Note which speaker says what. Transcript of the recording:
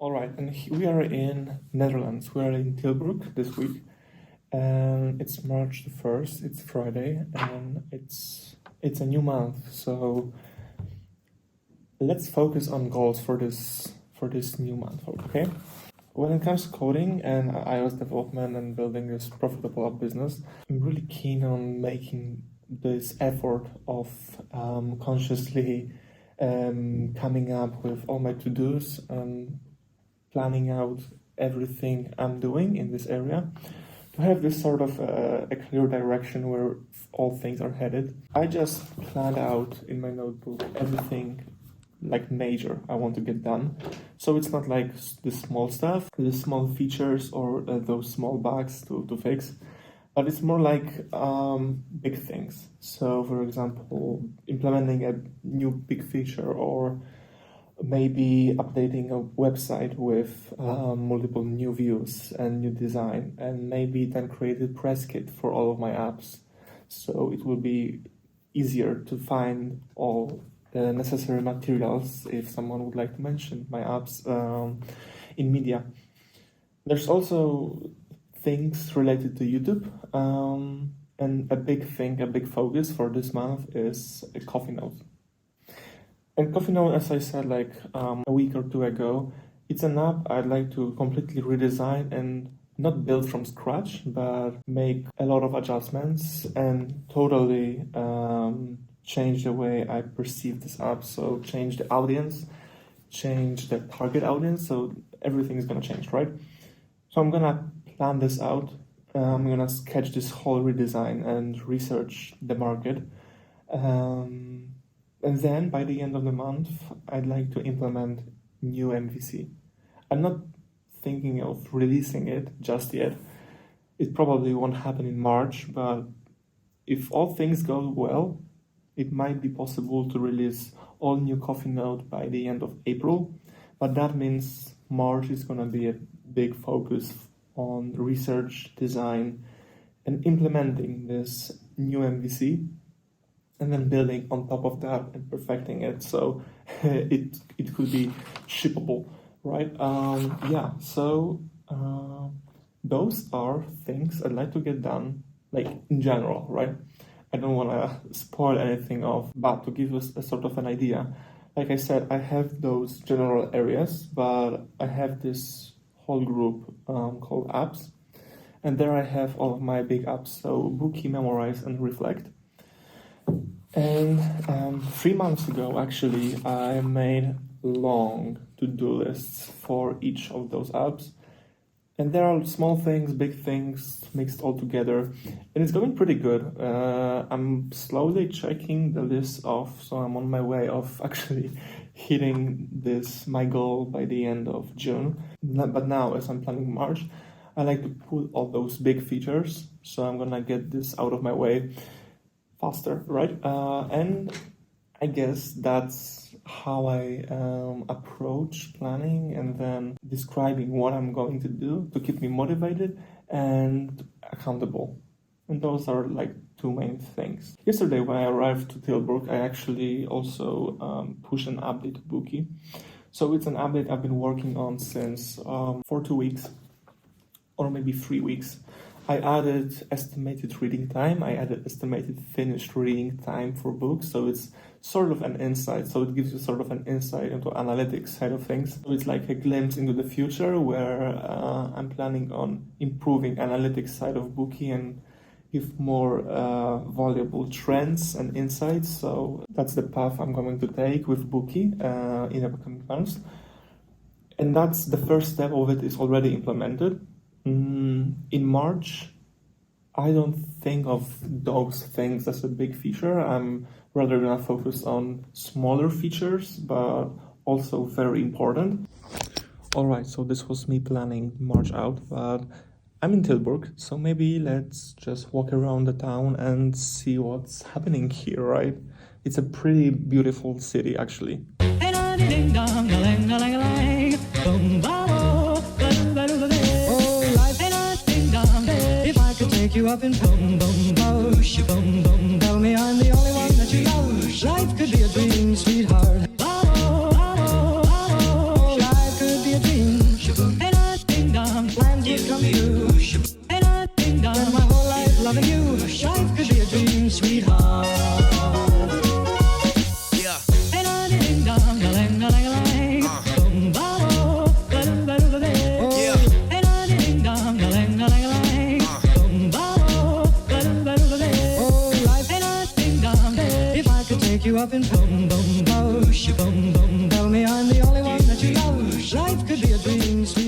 Speaker 1: All right, and we are in Netherlands. We are in Tilburg this week, and it's March the 1st. It's Friday, and it's a new month. So let's focus on goals for this new month. Okay. When it comes to coding and iOS development and building this profitable app business, I'm really keen on making this effort of consciously coming up with all my to-dos and planning out everything I'm doing in this area to have this sort of a clear direction where all things are headed. I just planned out in my notebook everything like major I want to get done. So it's not like the small stuff, the small features or those small bugs to fix, but it's more like big things. So for example, implementing a new big feature or maybe updating a website with multiple new views and new design, and maybe then create a press kit for all of my apps. So it will be easier to find all the necessary materials if someone would like to mention my apps in media. There's also things related to YouTube, and a big focus for this month is a Coffee Note. And Coffee Note, as I said like a week or two ago, it's an app I'd like to completely redesign and not build from scratch, but make a lot of adjustments and totally change the way I perceive this app. So change the audience, change the target audience. So everything is gonna change, right? So I'm gonna plan this out. I'm gonna sketch this whole redesign and research the market. And then by the end of the month, I'd like to implement new MVC. I'm not thinking of releasing it just yet. It probably won't happen in March, but if all things go well, it might be possible to release all new Coffee Note by the end of April. But that means March is gonna be a big focus on research, design, and implementing this new MVC. And then building on top of that and perfecting it so it could be shippable, right? So those are things I'd like to get done, like in general, right? I don't want to spoil anything off, but to give us a sort of an idea, like I said, I have those general areas, but I have this whole group called apps, and there I have all of my big apps, so Bookie, Memorize, and Reflect. And 3 months ago, actually, I made long to-do lists for each of those apps. And there are small things, big things mixed all together. And it's going pretty good. I'm slowly checking the list off, so I'm on my way of actually hitting my goal by the end of June. But now, as I'm planning March, I like to put all those big features. So I'm gonna get this out of my way faster, right? And I guess that's how I approach planning and then describing what I'm going to do to keep me motivated and accountable. And those are like two main things. Yesterday, when I arrived to Tilburg, I actually also pushed an update to Bookie. So it's an update I've been working on since for 2 weeks or maybe 3 weeks. I added estimated reading time, I added estimated finished reading time for books, so it's sort of an insight, so it gives you sort of an insight into analytics side of things. So it's like a glimpse into the future where I'm planning on improving analytics side of Bookie and give more valuable trends and insights. So that's the path I'm going to take with Bookie in the coming months. And that's the first step of it is already implemented. In March, I don't think of those things as a big feature. I'm rather gonna focus on smaller features, but also very important. All right, so this was me planning March out, but I'm in Tilburg, so maybe let's just walk around the town and see what's happening here, right? It's a pretty beautiful city, actually.
Speaker 2: If I could take you up and boom, boom, bosh, boom, boom, tell me I'm the only one that you love. Life could be a dream, sweetheart. Life could be a dream. sweetheart.
Speaker 3: Yeah.
Speaker 2: Take you up and boom, boom, boom, boom, boom. Tell me I'm the only one that you love. Life could be a dream, sweet.